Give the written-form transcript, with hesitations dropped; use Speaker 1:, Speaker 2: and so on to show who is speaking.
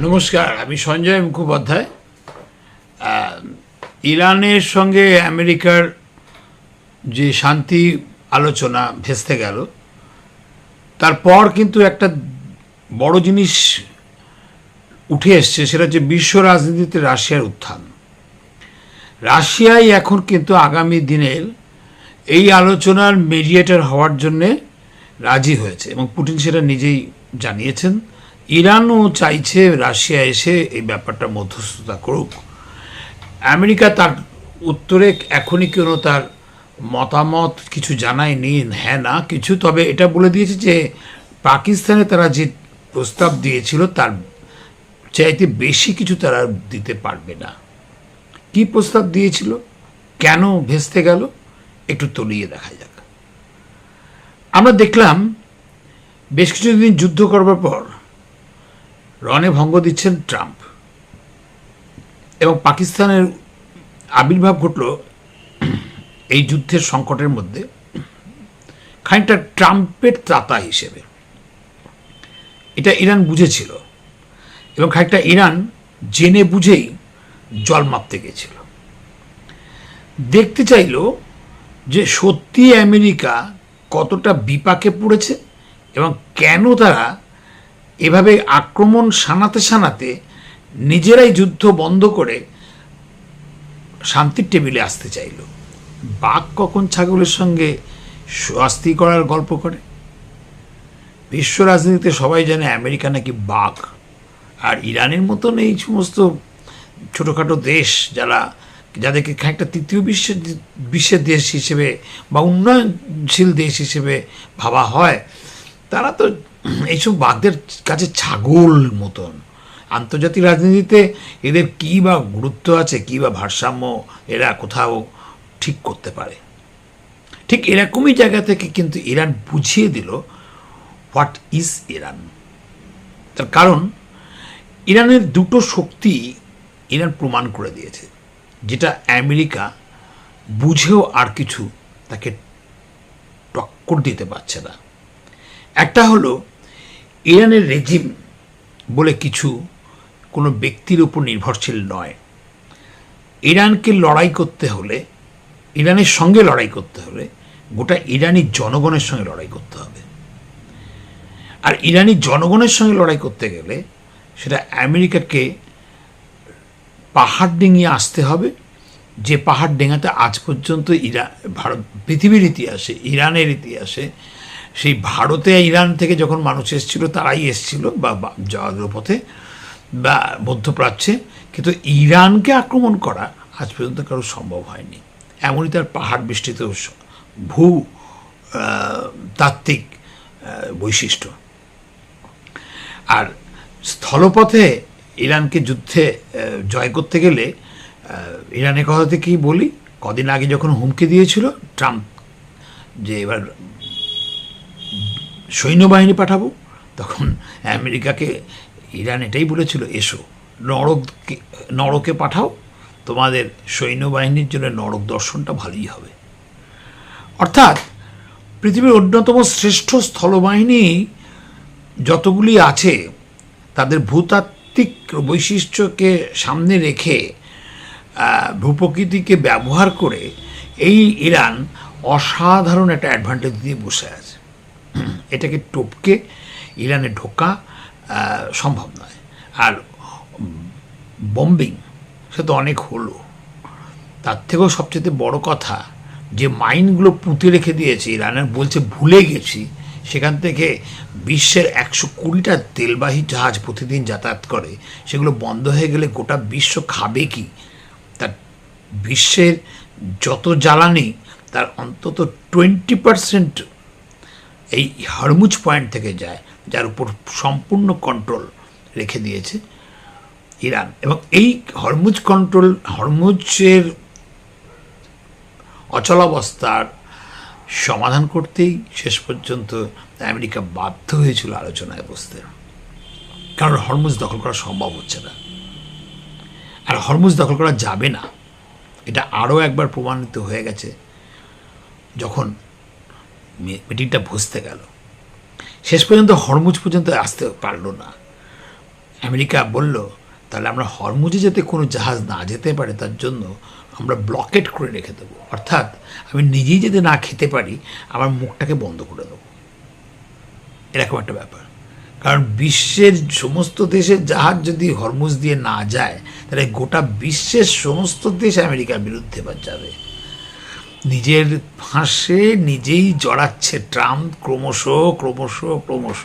Speaker 1: নমস্কার, আমি সঞ্জয় মুখোপাধ্যায়। ইরানের সঙ্গে আমেরিকার যে শান্তি আলোচনা ভেস্তে গেল, তারপর কিন্তু একটা বড় জিনিস উঠে এসছে, সেটা হচ্ছে বিশ্ব রাজনীতিতে রাশিয়ার উত্থান। রাশিয়াই এখন কিন্তু আগামী দিনের এই আলোচনার মিডিয়েটর হওয়ার জন্যে রাজি হয়েছে এবং পুতিন সেটা নিজেই জানিয়েছেন। ইরানও চাইছে রাশিয়া এসে এই ব্যাপারটা মধ্যস্থতা করুক। আমেরিকা তার উত্তরে এখনই কেন তার মতামত কিছু জানায়নি, হ্যাঁ না কিছু, তবে এটা বলে দিয়েছে যে পাকিস্তানে তারা যে প্রস্তাব দিয়েছিল তার চাইতে বেশি কিছু তারা দিতে পারবে না। কি প্রস্তাব দিয়েছিল, কেন ভেস্তে গেল, একটু তলিয়ে দেখা যাক। আমরা দেখলাম বেশ কিছুদিন যুদ্ধ করবার পর রণে ভঙ্গ দিচ্ছেন ট্রাম্প এবং পাকিস্তানের আবির্ভাব ঘটল এই যুদ্ধের সংকটের মধ্যে খানিকটা ট্রাম্পের ত্রাতা হিসেবে। এটা ইরান বুঝেছিল এবং খানিকটা ইরান জেনে বুঝেই জল মাপতে গেছিল। দেখতে চাইল যে সত্যি আমেরিকা কতটা বিপাকে পড়েছে এবং কেন তারা এভাবে আক্রমণ শানাতে নিজেরাই যুদ্ধ বন্ধ করে শান্তির টেবিলে আসতে চাইল। বাঘ কখন ছাগলের সঙ্গে শাস্তি করার গল্প করে? বিশ্ব রাজনীতিতে সবাই জানে আমেরিকা নাকি বাঘ, আর ইরানের মতন এই সমস্ত ছোটোখাটো দেশ যাদেরকে একটা তৃতীয় বিশ্বের দেশ হিসেবে বা উন্নয়নশীল দেশ হিসেবে ভাবা হয়, তারা তো এইসব বাঘদের কাছে ছাগল মতন। আন্তর্জাতিক রাজনীতিতে এদের কী বা গুরুত্ব আছে, কী বা ভারসাম্য এরা কোথাও ঠিক করতে পারে। ঠিক এরকমই জায়গা থেকে কিন্তু ইরান বুঝিয়ে দিল হোয়াট ইজ ইরান। তার কারণ ইরানের দুটো শক্তি ইরান প্রমাণ করে দিয়েছে, যেটা আমেরিকা বুঝেও আর কিছু তাকে টক্কর দিতে পারছে না। একটা হলো ইরানের রেজিম বলে কিছু কোনো ব্যক্তির উপর নির্ভরশীল নয়। ইরানকে লড়াই করতে হলে, ইরানের সঙ্গে লড়াই করতে হলে গোটা ইরানি জনগণের সঙ্গে লড়াই করতে হবে। আর ইরানি জনগণের সঙ্গে লড়াই করতে গেলে সেটা আমেরিকাকে পাহাড় ডিঙিয়ে আসতে হবে, যে পাহাড় ডেঙাতে আজ পর্যন্ত ভারত, পৃথিবীর ইতিহাসে, ইরানের ইতিহাসে, সেই ভারতে ইরান থেকে যখন মানুষ এসেছিল তারাই এসেছিল বা জগপথে বা মধ্যপ্রাচ্যে, কিন্তু ইরানকে আক্রমণ করা আজ পর্যন্ত কারো সম্ভব হয়নি। এমনই তার পাহাড় বেষ্টিত ভূ তাত্ত্বিক বৈশিষ্ট্য। আর স্থলপথে ইরানকে যুদ্ধে জয় করতে গেলে ইরানের কথাতে কি বলি, কদিন আগে যখন হুমকি দিয়েছিল ট্রাম্প যে এবার সৈন্যবাহিনী পাঠাবো, তখন আমেরিকাকে ইরান এটাই বলেছিল, এসো নরকে পাঠাও, তোমাদের সৈন্যবাহিনীর জন্য নরক দর্শনটা ভালোই হবে। অর্থাৎ পৃথিবীর অন্যতম শ্রেষ্ঠ স্থলবাহিনী যতগুলি আছে তাদের ভূতাত্ত্বিক বৈশিষ্ট্যকে সামনে রেখে, ভূপ্রকৃতিকে ব্যবহার করে এই ইরান অসাধারণ একটা অ্যাডভান্টেজ দিয়ে বসে আছে। এটাকে টপকে ইরানে ঢোকা সম্ভব নয়। আর বম্বিং সে তো অনেক হলো, তার থেকেও সবচেয়ে বড় কথা যে মাইনগুলো পুঁতে রেখে দিয়েছে ইরানের, বলছে ভুলে গেছি, সেখান থেকে বিশ্বের 120টা তেলবাহী জাহাজ প্রতিদিন যাতায়াত করে, সেগুলো বন্ধ হয়ে গেলে গোটা বিশ্ব খাবে কি? তার বিশ্বের যত জ্বালানি তার অন্তত 20% এই হরমুজ পয়েন্ট থেকে যায়, যার উপর সম্পূর্ণ কন্ট্রোল রেখে দিয়েছে ইরান। এবং এই হরমুজের অচলাবস্থার সমাধান করতেই শেষ পর্যন্ত আমেরিকা বাধ্য হয়েছিল আলোচনায় বসতে, কারণ হরমুজ দখল করা সম্ভব হচ্ছে না, আর হরমুজ দখল করা যাবে না। এটা আরও একবার প্রমাণিত হয়ে গেছে যখন মিটিংটা বসতে গেল। শেষ পর্যন্ত হরমুজ পর্যন্ত আসতে পারল না। আমেরিকা বলল তাহলে আমরা হরমুজে যাতে কোনো জাহাজ না যেতে পারে তার জন্য আমরা ব্লকেট করে রেখে দেবো, অর্থাৎ আমি নিজেই যাতে না খেতে পারি আমার মুখটাকে বন্ধ করে দেবো, এরকম একটা ব্যাপার। কারণ বিশ্বের সমস্ত দেশের জাহাজ যদি হরমুজ দিয়ে না যায় তাহলে গোটা বিশ্বের সমস্ত দেশ আমেরিকার বিরুদ্ধে যাবে। নিজের ফাঁসে নিজেই জড়াচ্ছে ট্রাম্প ক্রমশ ক্রমশ ক্রমশ।